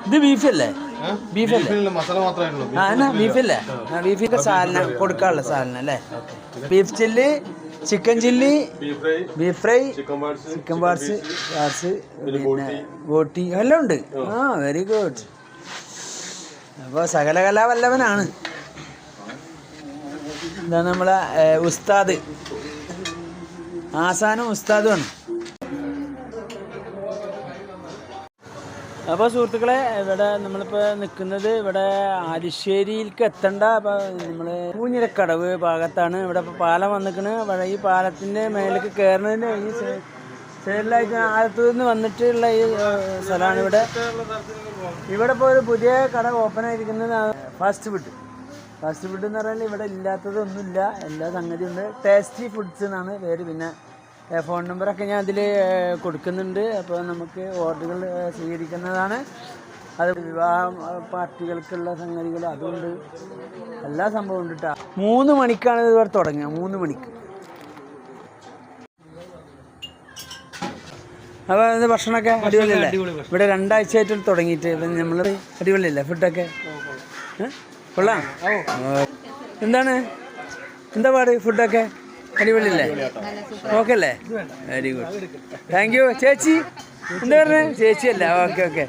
ഇത് ബീഫല്ലേ? ബീഫല്ലേ? ആ ബീഫല്ലേ? ബീഫിന്റെ സാധനം കൊടുക്കാനുള്ള സാധനം അല്ലേ? Beef chilli, chicken chilli, beef fry, chicken parts, പിന്നെ ബോട്ടി എല്ലാം ഉണ്ട്. ആ വെരി ഗുഡ്. അപ്പോൾ സകലകലാവല്ലവനാണ്. ഇതാണ് നമ്മളെ ഉസ്താദ്, ആസാനും ഉസ്താദുമാണ്. അപ്പോൾ സുഹൃത്തുക്കളെ, ഇവിടെ നമ്മളിപ്പോൾ നിൽക്കുന്നത് ഇവിടെ ആലിശ്ശേരിയിലേക്ക് എത്തേണ്ട നമ്മൾ പൂഞ്ഞിരക്കടവ് ഭാഗത്താണ്. ഇവിടെ ഇപ്പോൾ പാലം വന്നിരിക്കുന്നത്. ഈ പാലത്തിൻ്റെ മേലേക്ക് കയറുന്നതിൻ്റെ ഈ സൈഡിലായിട്ട് ആലത്തൂരിൽ നിന്ന് വന്നിട്ടുള്ള ഈ സ്ഥലമാണ് ഇവിടെ. ഇവിടെ ഇപ്പോൾ ഒരു പുതിയ കട ഓപ്പൺ ആയിരിക്കുന്നത് ഫാസ്റ്റ് ഫുഡ് എന്ന് പറഞ്ഞാൽ ഇവിടെ ഇല്ലാത്തതൊന്നുമില്ല, എല്ലാ സംഗതിയും ഉണ്ട്. ടേസ്റ്റി ഫുഡ്സ് എന്നാണ് പേര്. പിന്നെ ഫോൺ നമ്പറൊക്കെ ഞാൻ അതിൽ കൊടുക്കുന്നുണ്ട്. അപ്പോൾ നമുക്ക് ഓർഡറുകൾ സ്വീകരിക്കുന്നതാണ്. അത് വിവാഹ പാർട്ടികൾക്കുള്ള സംഗതികൾ അതുകൊണ്ട് എല്ലാ സംഭവം ഉണ്ട് കേട്ടോ. 3 മണിക്കാണ് ഇതുവരെ തുടങ്ങുക, 3 മണിക്ക്. അപ്പോൾ ഇത് ഭക്ഷണമൊക്കെ അടിപൊളിയല്ലേ? ഇവിടെ 2 ആഴ്ചയായിട്ട് തുടങ്ങിയിട്ട് നമ്മൾ അടിപൊളിയല്ലേ ഫുഡൊക്കെ? കൊള്ളാം. എന്താ പാട്? ഫുഡൊക്കെ അടിപൊളിയല്ലേ? ഓക്കെ അല്ലേ? Very good, thank you. ചേച്ചി എന്താ പറഞ്ഞത്? ചേച്ചിയല്ല? ഓക്കെ.